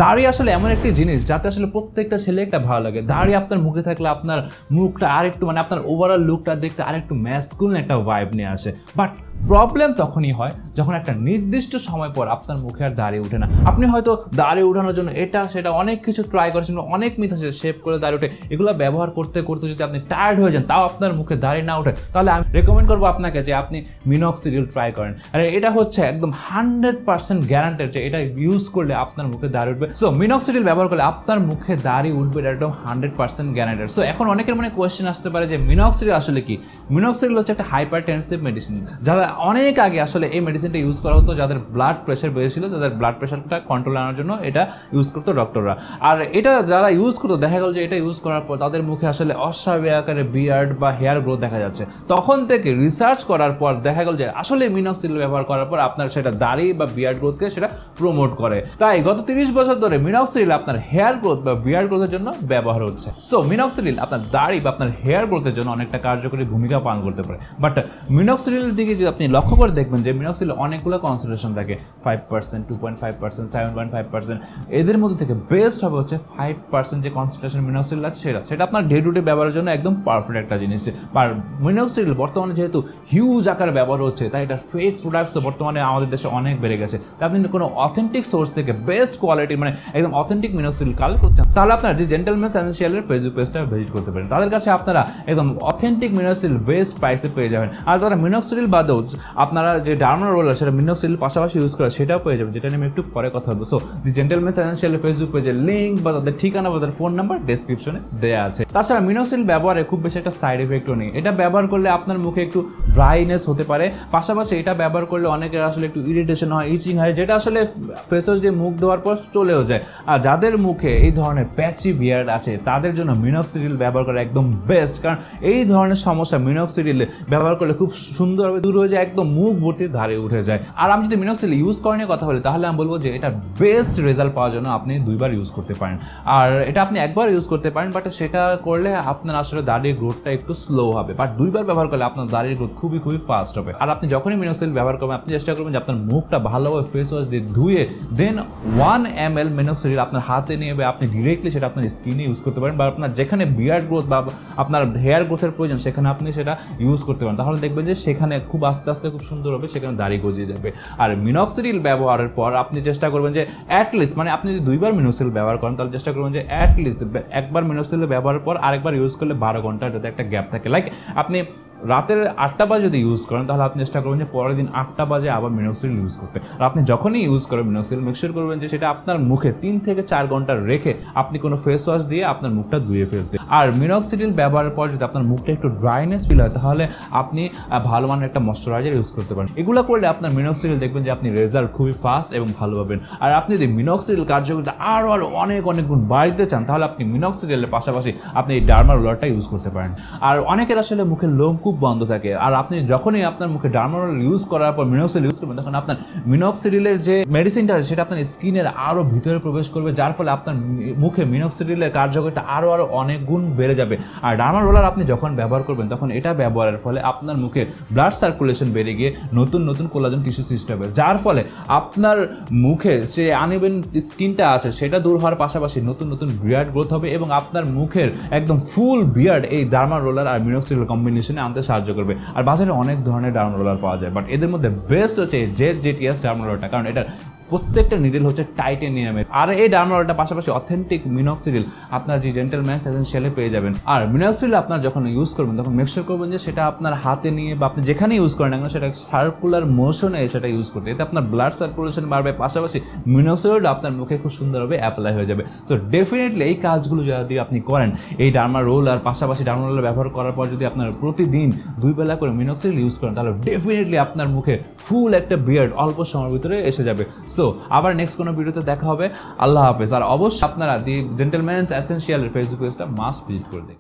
দাড়ি আসলে এমন একটি জিনিস যাতে আসলে প্রত্যেকটা ছেলে একটা ভালো লাগে। দাড়ি আপনার মুখে থাকলে আপনার মুখটা আরেকটু মানে আপনার ওভারঅল লুকটা দেখতে আরেকটু ম্যাসকুলিন একটা ভাইব নিয়ে আসে। বাট প্রবলেম তখনই হয় যখন একটা নির্দিষ্ট সময় পর আপনার মুখে আর দাড়ি ওঠে না। আপনি হয়তো দাড়ি ওঠানোর জন্য এটা সেটা অনেক কিছু ট্রাই করেছেন, অনেক মিথ আছে শেভ করে দাড়ি ওঠে, এগুলো ব্যবহার করতে করতে যদি আপনি টায়ার্ড হয়ে যান তাও আপনার মুখে দাড়ি না ওঠে, তাহলে আমি রেকমেন্ড করবো আপনাকে যে আপনি মিনক্সিডিল ট্রাই করেন। আর এটা হচ্ছে একদম 100% গ্যারান্টেড যে এটা ইউজ করলে আপনার মুখে দাড়ি উঠবে। সো মিনক্সিডিল ব্যবহার করলে আপনার মুখে দাড়ি উঠবে, এটা একদম 100% গ্যারান্টেড। সো এখন অনেকের মনে কোয়েশ্চেন আসতে পারে যে মিনক্সিডিল আসলে কি? মিনক্সিডিল হচ্ছে একটা হাইপারটেনসিভ মেডিসিন, যারা অনেক আগে আসলে এই মেডিসিনটা ইউজ করা হতো যাদের ব্লাড প্রেশার বেড়েছিল, যাদের ব্লাড প্রেশারটা কন্ট্রোল আনার জন্য এটা ইউজ করতো ডক্টররা। আর এটা যারা ইউজ করতো দেখা গেল যে এটা ইউজ করার পর তাদের মুখে আসলে অস্বাভাবিক আকারে বিয়ার্ড বা হেয়ার গ্রোথ দেখা যাচ্ছে। তখন থেকে রিসার্চ করার পর দেখা গেল যে আসলে মিনক্সিডিল ব্যবহার করার পর আপনার সেটা দাড়ি বা বিয়ার্ড গ্রোথকে সেটা প্রমোট করে। তাই গত 30 বছর ধরে মিনক্সিডিল আপনার হেয়ার গ্রোথ বা বিয়ার্ড গ্রোথের জন্য ব্যবহার হচ্ছে। সো মিনক্সিডিল আপনার দাড়ি বা আপনার হেয়ার গ্রোথের জন্য অনেকটা কার্যকরী ভূমিকা পালন করতে পারে। বাট মিনক্সিডিলের দিকে যদি আপনি লক্ষ্য করে দেখবেন যে মিনক্সিডিল অনেকগুলো কনসেন্ট্রেশন থাকে, 5%, 2.5%, 7.5%। এদের মধ্যে থেকে বেস্ট হবে হচ্ছে 5% যে কনসেন্ট্রেশন মিনক্সিডিল আছে সেটা আপনার ডে টু ডে ব্যবহারের জন্য একদম পারফেক্ট একটা জিনিস। আর মিনক্সিডিল বর্তমানে যেহেতু হিউজ আকারে ব্যবহার হচ্ছে তাই এটা ফেক প্রোডাক্টস বর্তমানে আমাদের দেশে অনেক বেড়ে গেছে। তাই আপনি কোনো অথেন্টিক সোর্স থেকে বেস্ট কোয়ালিটি মানে একদম অথেন্টিক মিনক্সিডিল কালেক্ট করছেন, তাহলে আপনার যে জেন্টলম্যানস এসেনশিয়ালের ফেসবুক পেজটা ভিজিট করতে পারেন। তাদের কাছে আপনারা একদম অথেন্টিক মিনক্সিডিল বেস্ট প্রাইসে পেয়ে যাবেন। আর যারা মিনক্সিডিল বাদেও আপনারা যে ডার্মা রোলার সেটা মিনক্সিডিল পাশাপাশি ইউজ করে সেটাও পেয়ে যাবেন, যেটা নিয়ে আমি একটু পরে কথা বলবো। সো দি জেন্টলম্যানস এসেনশিয়ালের ফেসবুক পেজের লিঙ্ক বা তাদের ঠিকানা বা তাদের ফোন নাম্বার ডেসক্রিপশনে দেওয়া আছে। তাছাড়া মিনক্সিডিল ব্যবহারে খুব বেশি একটা সাইড এফেক্টও নেই। এটা ব্যবহার করলে আপনার মুখে একটু ড্রাইনেস হতে পারে, পাশাপাশি এটা ব্যবহার করলে অনেকের আসলে একটু ইরিটেশন হয়, ইচিং হয়, যেটা আসলে ফেস ওয়াশ দিয়ে মুখ ধোয়ার পর চলেও যায়। আর যাদের মুখে এই ধরনের প্যাচি বিয়ার্ড আছে তাদের জন্য মিনক্সিডিল ব্যবহার করা একদম বেস্ট, কারণ এই ধরনের সমস্যা মিনক্সিডিল ব্যবহার করলে খুব সুন্দরভাবে দূর হয়ে যায়, একদম মুখ ভর্তি ধারে উঠে যায়। আর আমি যদি মিনক্সিডিল ইউজ করার নিয়ে কথা বলি তাহলে আমি বলবো যে এটা বেস্ট রেজাল্ট পাওয়ার জন্য আপনি 2 বার ইউজ করতে পারেন। আর এটা আপনি একবার ইউজ করতে পারেন, বাট সেটা করলে আপনার আসলে দাড়ির গ্রোথটা একটু স্লো হবে। বাট 2 বার ব্যবহার করলে আপনার দাড়ির গ্রোথ খুবই ফাস্ট হবে। আর আপনি যখনই মিনক্সিডিল ব্যবহার করবেন আপনি চেষ্টা করবেন যে আপনার মুখটা ভালোভাবে ফেস ওয়াশ দিয়ে ধুয়ে দেন 1 ml মিনক্সিডিল আপনার হাতে নিয়ে আপনি ডিরেক্টলি সেটা আপনার স্কিনে ইউজ করতে পারেন, বা আপনার যেখানে বিয়ার্ড গ্রোথ বা আপনার হেয়ার গ্রোথের প্রয়োজন সেখানে আপনি সেটা ইউজ করতে পারেন। তাহলে দেখবেন যে সেখানে খুব আস্তে আস্তে খুব সুন্দর হবে, সেখানে দাড়ি গজিয়ে যাবে। আর মিনক্সিডিল ব্যবহারের পর আপনি চেষ্টা করবেন যে অ্যাটলিস্ট মানে আপনি যদি 2 বার মিনক্সিডিল ব্যবহার করেন তাহলে চেষ্টা করবেন যে অ্যাটলিস্ট একবার মিনক্সিডিল ব্যবহারের পর আরেকবার ইউজ করলে 12 ঘন্টা যাতে একটা গ্যাপ থাকে। লাইক আপনি রাতের 8টা বাজে যদি ইউজ করেন তাহলে আপনি চেষ্টা করবেন যে পরের দিন 8টা বাজে আবার মিনক্সিডিল ইউজ করতে। আর আপনি যখনই ইউজ করেন মিনক্সিডিল মেকশিওর করবেন যে সেটা আপনার মুখে 3 থেকে 4 ঘন্টা রেখে আপনি কোনো ফেস ওয়াশ দিয়ে আপনার মুখটা ধুয়ে ফেলতে। আর মিনক্সিডিল ব্যবহারের পর যদি আপনার মুখটা একটু ড্রাইনেস ফিল হয় তাহলে আপনি ভালো মানের একটা ময়শ্চারাইজার ইউজ করতে পারেন। এগুলো করলে আপনার মিনক্সিডিল দেখবেন যে আপনি রেজাল্ট খুবই ফাস্ট এবং ভালো পাবেন। আর আপনি যদি মিনক্সিডিল কার্যকারিতা আরও অনেক গুণ বাড়িতে চান তাহলে আপনি মিনক্সিডিলের পাশাপাশি আপনি এই ডার্মা রোলারটা ইউজ করতে পারেন। আর অনেকের আসলে মুখের লোম খুব বন্ধ থাকে, আর আপনি যখনই আপনার মুখে ডার্মা রোলার ইউজ করার পর মিনক্সিডিল ইউজ করবেন তখন আপনার মিনক্সিডিলের যে মেডিসিনটা আছে সেটা আপনার স্কিনের আরও ভিতরে প্রবেশ করবে, যার ফলে আপনার মুখে মিনক্সিডিলের কার্যকারিতা আরও অনেক গুণ বেড়ে যাবে। আর ডার্মা রোলার আপনি যখন ব্যবহার করবেন তখন এটা ব্যবহারের ফলে আপনার মুখে ব্লাড সার্কুলেশন বেড়ে গিয়ে নতুন কোলাজেন টিস্যু সৃষ্টি হবে, যার ফলে আপনার মুখে যে আনইভেন স্কিনটা আছে সেটা দূর হওয়ার পাশাপাশি নতুন বিয়ার্ড গ্রোথ হবে এবং আপনার মুখের একদম ফুল বিয়ার্ড এই ডার্মা রোলার আর মিনক্সিডিল কম্বিনেশনে আনতে সাহায্য করবে। আর বাজারে অনেক ধরনের ডার্মা রোলার পাওয়া যায়, বাট এদের মধ্যে বেস্ট হচ্ছে জেটিএস ডার্মা রোলারটা, কারণ এটার প্রত্যেকটা নিডল হচ্ছে টাইটেনিয়ামের। আর এই ডার্মা রোলারটা পাশাপাশি অথেন্টিক মিনক্সিডিল আপনার যে জেন্টলম্যানস এসেনশিয়ালে পেয়ে যাবেন। আর মিনক্সিডিল আপনার যখন ইউজ করবেন তখন মেকশিওর করবেন যে সেটা আপনার হাতে নিয়ে বা আপনি যেখানে ইউজ করেন না সেটা সার্কুলার মোশনে সেটা ইউজ করতে, এতে আপনার ব্লাড সার্কুলেশন বাড়বে, পাশাপাশি মিনক্সিডিল আপনার মুখে খুব সুন্দরভাবে অ্যাপ্লাই হয়ে যাবে। সো ডেফিনেটলি এই কাজগুলো যদি আপনি করেন, এই ডার্মা রোলার পাশাপাশি ডার্মা রোলার ব্যবহার করার পর যদি আপনার প্রতিদিন 2 বেলা করে মিনক্সিডিল ইউজ করেন তাহলে ডেফিনেটলি আপনার মুখে ফুল একটা বিয়ার্ড অল্প সময়ের ভিতরে এসে যাবে। সো আবার নেক্সট কোনো ভিডিওতে দেখা হবে। আল্লাহ হাফেজ। আর অবশ্যই আপনারা দি জেন্টলম্যানস এসেনশিয়ালের ফেসবুক পেজটা মাস্ট ভিজিট করে দেখুন।